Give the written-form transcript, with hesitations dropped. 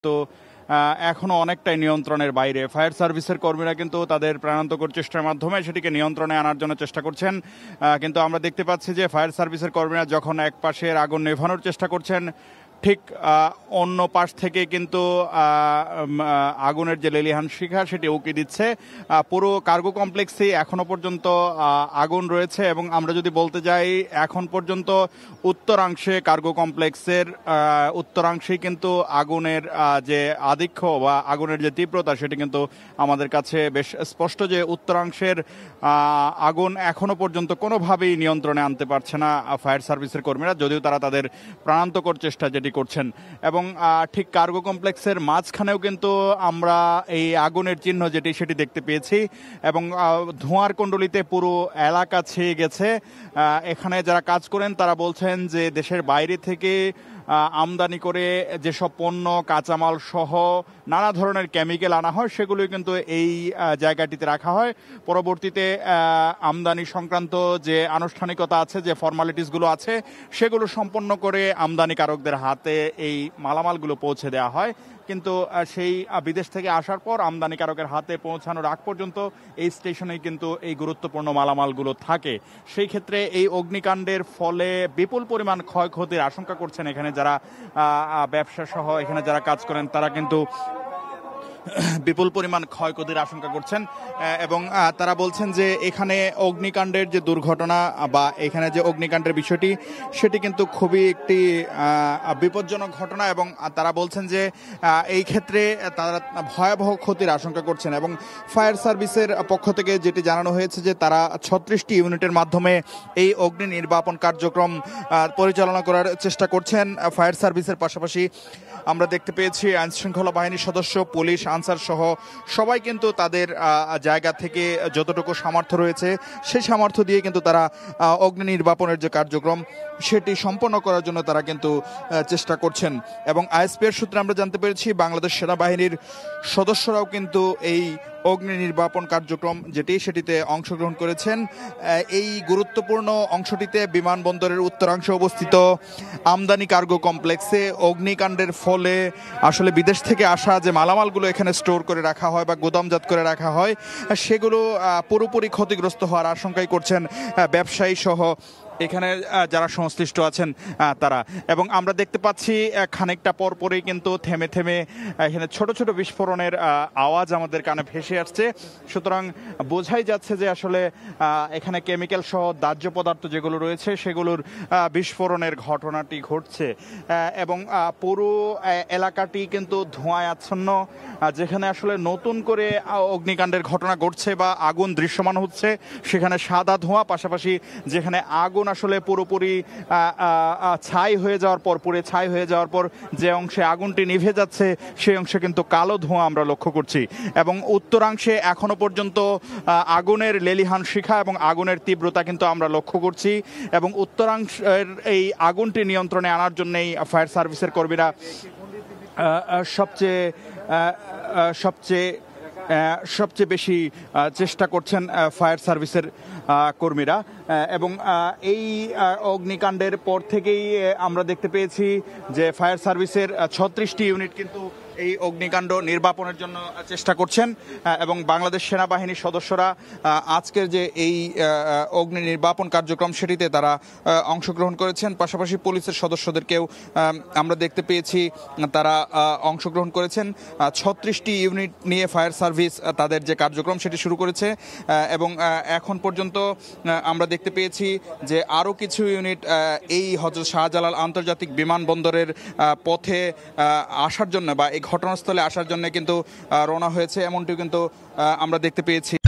তো এখনো অনেকটাই নিয়ন্ত্রণের বাইরে। ফায়ার সার্ভিসের কর্মীরা কিন্তু তাদের প্রাণান্তকর চেষ্টার মাধ্যমে সেটিকে নিয়ন্ত্রণে আনার জন্য চেষ্টা করছেন, কিন্তু আমরা দেখতে পাচ্ছি যে ফায়ার সার্ভিসের কর্মীরা যখন এক পাশের আগুন নেভানোর চেষ্টা করছেন, ঠিক অন্য পাশ থেকে কিন্তু আগুনের যে লেলিহান শিখা সেটি উকি দিচ্ছে। পুরো কার্গো কমপ্লেক্সে এখনো পর্যন্ত আগুন রয়েছে এবং আমরা যদি বলতে যাই এখন পর্যন্ত উত্তরাংশে কার্গো কমপ্লেক্সের উত্তরাংশেই কিন্তু আগুনের যে আধিক্য বা আগুনের যে তীব্রতা সেটি কিন্তু আমাদের কাছে বেশ স্পষ্ট যে উত্তরাংশের আগুন এখনো পর্যন্ত কোনোভাবেই নিয়ন্ত্রণে আনতে পারছে না ফায়ার সার্ভিসের কর্মীরা, যদিও তারা তাদের প্রাণান্তকর চেষ্টা যেটি করছেন। এবং ঠিক কার্গো কমপ্লেক্সের মাঝখানেও কিন্তু আমরা এই আগুনের চিহ্ন যেটি সেটি দেখতে পেয়েছি এবং ধোঁয়ার কুণ্ডলিতে পুরো এলাকা ছেয়ে গেছে। এখানে যারা কাজ করেন তারা বলছেন যে দেশের বাইরে থেকে আমদানি করে যেসব পণ্য কাঁচামাল সহ নানা ধরনের কেমিক্যাল আনা হয় সেগুলো কিন্তু এই জায়গাটিতে রাখা হয়। পরবর্তীতে আমদানি সংক্রান্ত যে আনুষ্ঠানিকতা আছে, যে ফর্মালিটিসগুলো আছে সেগুলো সম্পন্ন করে আমদানিকারকদের হাতে এই মালামালগুলো পৌঁছে দেওয়া হয়। কিন্তু সেই বিদেশ থেকে আসার পর আমদানিকারকের হাতে পৌঁছানোর আগ পর্যন্ত এই স্টেশনেই কিন্তু এই গুরুত্বপূর্ণ মালামালগুলো থাকে। সেই ক্ষেত্রে এই অগ্নিকাণ্ডের ফলে বিপুল পরিমাণ ক্ষয়ক্ষতির আশঙ্কা করছেন এখানে যারা ব্যবসা সহ এখানে যারা কাজ করেন, তারা কিন্তু বিপুল পরিমাণ ক্ষয়ক্ষতির আশঙ্কা করছেন এবং তারা বলছেন যে এখানে অগ্নিকাণ্ডের যে দুর্ঘটনা বা এখানে যে অগ্নিকাণ্ডের বিষয়টি সেটি কিন্তু খুবই একটি বিপজ্জনক ঘটনা এবং তারা বলছেন যে এই ক্ষেত্রে তারা ভয়াবহ ক্ষতির আশঙ্কা করছেন। এবং ফায়ার সার্ভিসের পক্ষ থেকে যেটি জানানো হয়েছে যে তারা 36টি ইউনিটের মাধ্যমে এই অগ্নি নির্বাপন কার্যক্রম পরিচালনা করার চেষ্টা করছেন। ফায়ার সার্ভিসের পাশাপাশি আমরা দেখতে পেয়েছি আইনশৃঙ্খলা বাহিনীর সদস্য, পুলিশ, আনসার সহ সবাই কিন্তু তাদের জায়গা থেকে যতটুকু সামর্থ্য রয়েছে সেই সামর্থ্য দিয়ে কিন্তু তারা অগ্নি নির্বাপনের যে কার্যক্রম সেটি সম্পন্ন করার জন্য তারা কিন্তু চেষ্টা করছেন। এবং আইএসপিআর সূত্রে আমরা জানতে পেরেছি বাংলাদেশ সেনাবাহিনীর সদস্যরাও কিন্তু এই অগ্নি নির্বাপন কার্যক্রম সেটিতে অংশগ্রহণ করেছেন। এই গুরুত্বপূর্ণ অংশটিতে বিমানবন্দরের উত্তরাংশে অবস্থিত আমদানি কার্গো কমপ্লেক্সে অগ্নিকাণ্ডের ফলে আসলে বিদেশ থেকে আসা যে মালামালগুলো এখানে স্টোর করে রাখা হয় বা গোদামজাত করে রাখা হয় সেগুলো পুরোপুরি ক্ষতিগ্রস্ত হওয়ার আশঙ্কাই করছেন ব্যবসায়ী সহ এখানে যারা সংশ্লিষ্ট আছেন তারা। এবং আমরা দেখতে পাচ্ছি খানিকটা পরপরই কিন্তু থেমে থেমে এখানে ছোট ছোট বিস্ফোরণের আওয়াজ আমাদের কানে ভেসে আসছে। সুতরাং বোঝাই যাচ্ছে যে আসলে এখানে কেমিক্যাল সহ দাহ্য পদার্থ যেগুলো রয়েছে সেগুলোর বিস্ফোরণের ঘটনাটি ঘটছে এবং পুরো এলাকাটি কিন্তু ধোঁয়ায় আচ্ছন্ন। যেখানে আসলে নতুন করে অগ্নিকাণ্ডের ঘটনা ঘটছে বা আগুন দৃশ্যমান হচ্ছে সেখানে সাদা ধোঁয়া, পাশাপাশি যেখানে আগুন আসলে পুরোপুরি ছাই হয়ে যাওয়ার পর পুড়ে ছাই হয়ে যাওয়ার পর যে অংশে আগুনটি নিভে যাচ্ছে সেই অংশে কিন্তু কালো ধোঁয়া আমরা লক্ষ্য করছি। এবং উত্তরাংশে এখনো পর্যন্ত আগুনের লেলিহান শিখা এবং আগুনের তীব্রতা কিন্তু আমরা লক্ষ্য করছি এবং উত্তরাংশের এই আগুনটি নিয়ন্ত্রণে আনার জন্যই ফায়ার সার্ভিসের কর্মীরা সবচেয়ে বেশি চেষ্টা করছেন ফায়ার সার্ভিসের কর্মীরা। এবং এই অগ্নিকাণ্ডের পর থেকেই আমরা দেখতে পেয়েছি যে ফায়ার সার্ভিসের 36টি ইউনিট কিন্তু এই অগ্নিকাণ্ড নির্বাপনের জন্য চেষ্টা করছেন এবং বাংলাদেশ সেনাবাহিনীর সদস্যরা আজকের যে এই অগ্নি নির্বাপন কার্যক্রম সেটিতে তারা অংশগ্রহণ করেছেন। পাশাপাশি পুলিশের সদস্যদেরকেও আমরা দেখতে পেয়েছি তারা অংশগ্রহণ করেছেন। 36টি ইউনিট নিয়ে ফায়ার সার্ভিস তাদের যে কার্যক্রম সেটি শুরু করেছে এবং এখন পর্যন্ত আমরা দেখতে পেয়েছি যে আরও কিছু ইউনিট এই হযরত শাহজালাল আন্তর্জাতিক বিমানবন্দরের পথে আসার জন্য বা এই ঘটনাস্থলে আসার জন্য কিন্তু রওনা হয়েছে, এমনটিও কিন্তু আমরা দেখতে পেয়েছি।